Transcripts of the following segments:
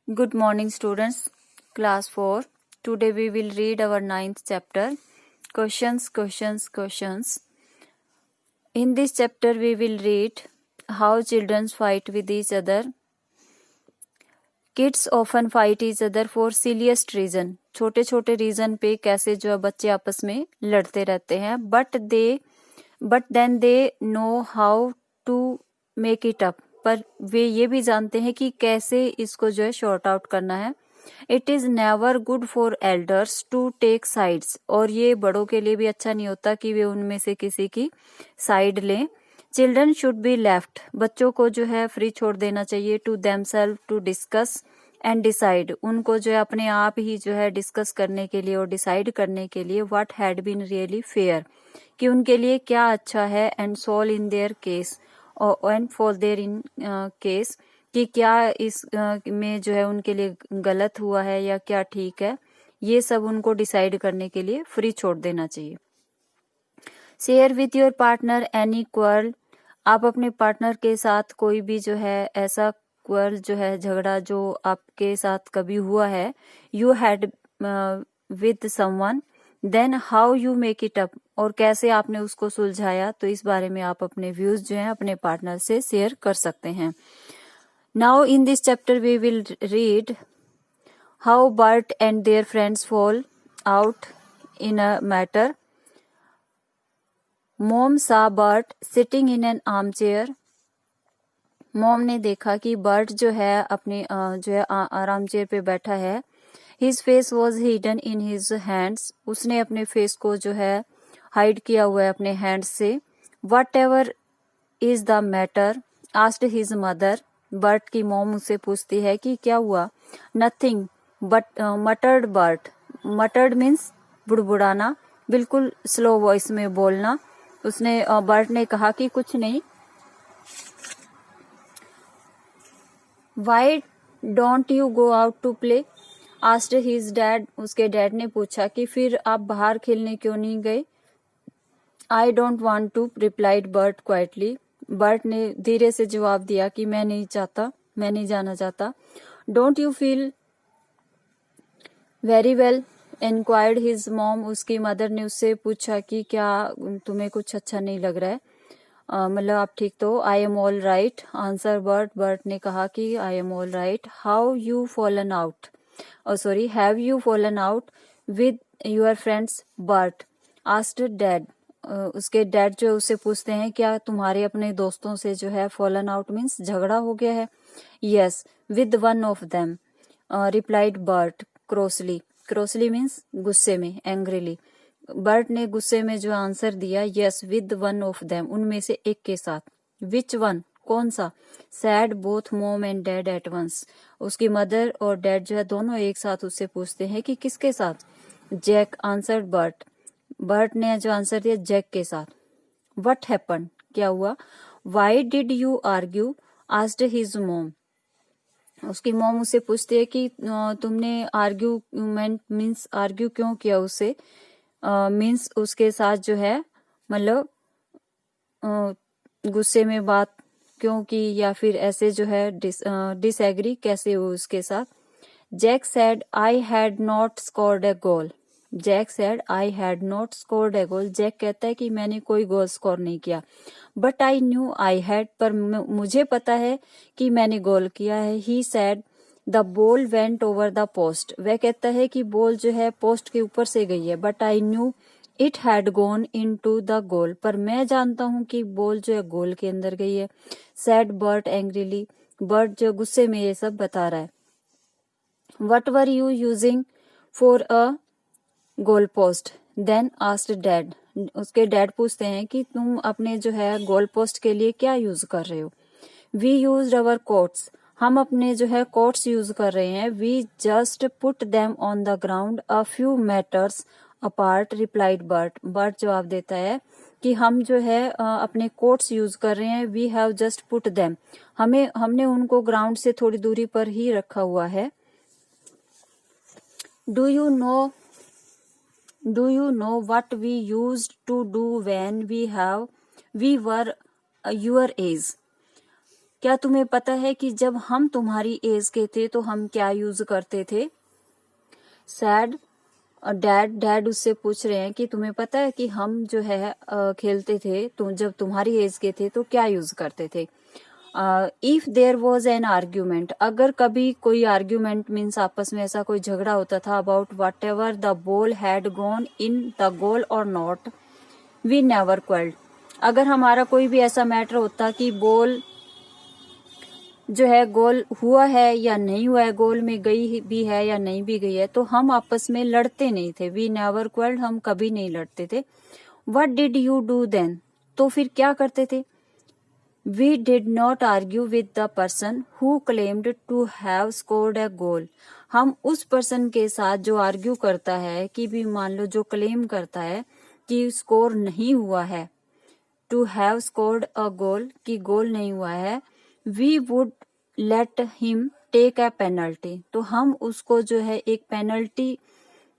Good morning, students. Class 4. Today we will read our 9th chapter. Questions. In this chapter we will read how children fight with each other. Kids often fight each other for silliest reason. छोटे छोटे reason पे कैसे जो है बच्चे आपस में लड़ते रहते हैं. But then they know how to make it up. पर वे ये भी जानते हैं कि कैसे इसको जो है शॉर्ट आउट करना है. It is never good for elders to take sides. और ये बड़ों के लिए भी अच्छा नहीं होता कि वे उनमें से किसी की साइड लें. Children should be left. बच्चों को जो है फ्री छोड़ देना चाहिए. To themselves to discuss and decide. उनको जो है अपने आप ही जो है डिस्कस करने के लिए और डिसाइड करने के लिए what had been really fair, कि उनके लिए क्या अच्छा है. And solve in their case and for their in case, कि क्या इस में जो है उनके लिए गलत हुआ है या क्या ठीक है. ये सब उनको डिसाइड करने के लिए फ्री छोड़ देना चाहिए. Share with your partner any quarrel. आप अपने पार्टनर के साथ कोई भी जो है ऐसा क्वारल जो है झगड़ा जो आपके साथ कभी हुआ है, you had with someone, then how you make it up. और कैसे आपने उसको सुलझाया. तो इस बारे में आप अपने व्यूज जो है अपने पार्टनर से शेयर कर सकते हैं. Now in this chapter we will read how Bert and their friends fall out in a matter. Mom saw Bert sitting in an arm chair. Mom ने देखा कि बर्ट जो है अपने जो है आराम चेयर पे बैठा है. His face was hidden in his hands. उसने अपने फेस को जो है हाइड किया हुआ है अपने हैंड्स से. Whatever is the matter asked his mother. Bert की मॉम उससे पूछती है कि क्या हुआ. Nothing but muttered Bert. Muttered means बुड़बुड़ाना, बिल्कुल स्लो वॉइस में बोलना. उसने बर्ट ने कहा कि कुछ नहीं. Why don't you go out to play asked his dad. उसके डैड ने पूछा कि फिर आप बाहर खेलने क्यों नहीं गए. I don't want to replied Bert quietly. Bert ने धीरे से जवाब दिया कि मैं नहीं जाना चाहता. Don't you feel very well inquired his mom. उसकी मदर ने उससे पूछा कि क्या तुम्हें कुछ अच्छा नहीं लग रहा है, मतलब आप ठीक तो. I am all right answer Bert. Bert ने कहा कि I am all right. How you fallen out have you fallen out with your friends Bert asked dad. उसके डैड जो उससे पूछते हैं क्या तुम्हारे अपने दोस्तों से जो है फॉलन आउट मीन्स झगड़ा हो गया है. Yes with one of them replied Bert crossly means गुस्से में, एंग्रीली. बर्ट ने गुस्से में जो आंसर दिया, yes with one of them, उनमें से एक के साथ. विच वन, कौन सा. Said both mom and dad at once. उसकी मदर और डैड जो है दोनों एक साथ उससे पूछते हैं कि किसके साथ. Jack answered Burt. बर्ट ने जो आंसर दिया जैक के साथ. व्हाट हैपेंड, क्या हुआ. Why did you argue asked his mom. उसकी मॉम उससे पूछती है कि तुमने आर्ग्यूमेंट मीन्स आर्ग्यू क्यों किया उससे. मीन्स उसके साथ जो है मतलब गुस्से में बात क्यों की, या फिर ऐसे जो है डिसएग्री कैसे हुआ उसके साथ. Jack said I had not scored a goal. Jack said I had not scored a goal. Jack कहता है कि मैंने कोई गोल स्कोर नहीं किया. But I knew I had, पर मुझे पता है कि मैंने गोल किया है. He said the ball went over the post. वह कहता है कि बॉल जो है पोस्ट के ऊपर से गई है. But I knew it had gone into the goal, पर मैं जानता हूं कि बॉल जो है गोल के अंदर गई है. Sad Burt angrily. बर्ट जो गुस्से में ये सब बता रहा है. What were you using for a goal post then asked dad. उसके डैड पूछते हैं कि तुम अपने जो है गोल पोस्ट के लिए क्या यूज कर रहे हो. We use our coats. हम अपने जो है कोट्स यूज कर रहे हैं. We just put them on the ground a few metres apart replied Bert. Bert जवाब देता है कि हम जो है अपने कोट्स यूज कर रहे हैं. We have just put them, हमने उनको ग्राउंड से थोड़ी दूरी पर ही रखा हुआ है. Do you know what we used to do when we were your age. क्या तुम्हें पता है कि जब हम तुम्हारी एज के थे तो हम क्या यूज करते थे? सैड डैड उससे पूछ रहे हैं कि तुम्हें पता है कि हम जो है खेलते थे, तुम जब तुम्हारी एज के थे तो क्या यूज करते थे? If there was an argument, अगर कभी कोई आर्ग्यूमेंट मीन्स आपस में ऐसा कोई झगड़ा होता था, about what ever the ball had gone in the goal और नॉट, वी नेवर क्वेल्ड। अगर हमारा कोई भी ऐसा मैटर होता कि बॉल जो है गोल हुआ है या नहीं हुआ है, गोल में गई भी है या नहीं भी गई है, तो हम आपस में लड़ते नहीं थे। वी नेवर क्वेल्ड, हम कभी नहीं लड़ते थे। What did you do then, तो फिर क्या करते थे? We did not argue with the person who claimed to have scored a goal. हम उस पर्सन के साथ जो आर्ग्यू करता है कि भी मान लो जो क्लेम करता है कि स्कोर नहीं हुआ है, to have scored a goal, कि गोल नहीं हुआ है, we would let him take a penalty, तो हम उसको जो है एक पेनल्टी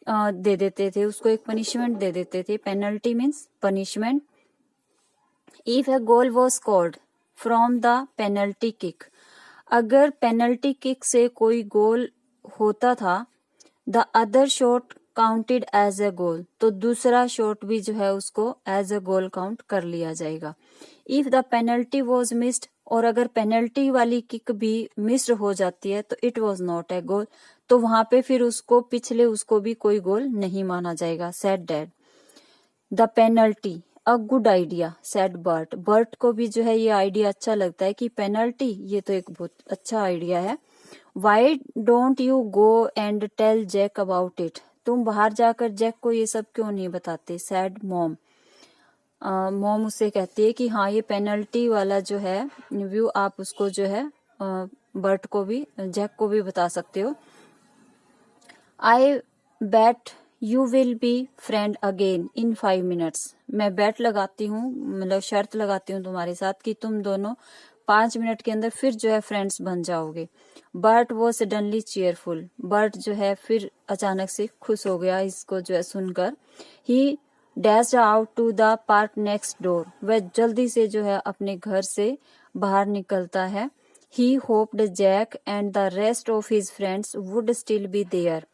दे देते थे, उसको एक पनिशमेंट दे देते थे। Penalty means punishment. If a goal was scored from the penalty kick, अगर पेनल्टी किक से कोई गोल होता था, the other shot counted as a goal, तो दूसरा शॉट भी जो है उसको एज ए गोल काउंट कर लिया जाएगा। If the penalty was missed, और अगर पेनल्टी वाली किक भी मिस्ड हो जाती है तो it was not a goal, तो वहां पे फिर उसको पिछले उसको भी कोई गोल नहीं माना जाएगा। Said dad the penalty a good idea, said Bert, Bert को भी जो है ये आइडिया अच्छा लगता है कि पेनल्टी ये तो एक बहुत अच्छा आइडिया है। Why don't you go and tell Jack about it, तुम बाहर जाकर जैक को ये सब क्यों नहीं बताते? सैड मॉम, मॉम उससे कहती है कि हाँ ये पेनल्टी वाला जो है व्यू आप उसको जो है बर्ट को भी, जैक को भी बता सकते हो। I bet you will be friend again in 5 minutes, मैं बैट लगाती हूँ, मतलब शर्त लगाती हूँ तुम्हारे साथ कि तुम दोनों 5 मिनट के अंदर फिर जो है फ्रेंड्स बन जाओगे। बर्ट वो सडनली चीयरफुल, बर्ट जो है फिर अचानक से खुश हो गया इसको जो है सुनकर। He dashed out to the park next door, वह जल्दी से जो है अपने घर से बाहर निकलता है। He hoped Jack and the rest of his friends would still be there,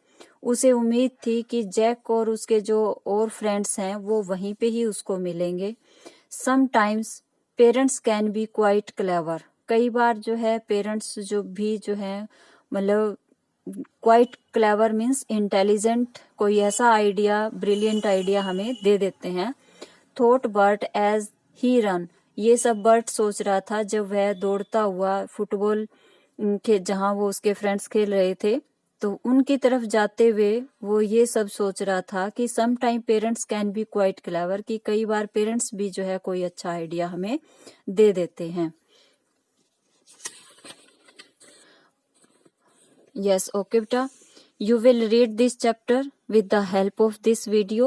उसे उम्मीद थी कि जैक और उसके जो और फ्रेंड्स हैं वो वहीं पे ही उसको मिलेंगे। Sometimes parents can be quite clever, कई बार जो है पेरेंट्स जो भी जो है मतलब क्वाइट क्लेवर मीन्स इंटेलिजेंट, कोई ऐसा आइडिया, ब्रिलियंट आइडिया हमें दे देते हैं। Thought Bert as he ran, ये सब बर्ट सोच रहा था जब वह दौड़ता हुआ फुटबॉल के जहां वो उसके फ्रेंड्स खेल रहे थे तो उनकी तरफ जाते हुए वो ये सब सोच रहा था कि some time parents can be quite clever, कि कई बार पेरेंट्स भी जो है कोई अच्छा आइडिया हमें दे देते हैं। Yes, okay, beta. You will read this chapter with the help of this video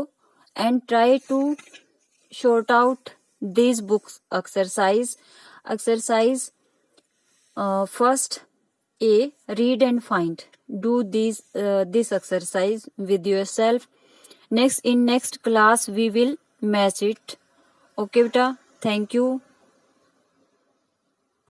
and try to sort out these books exercise. Exercise first A, read and find. Do this exercise with yourself. Next, in next class we will match it. Okay, beta. Thank you.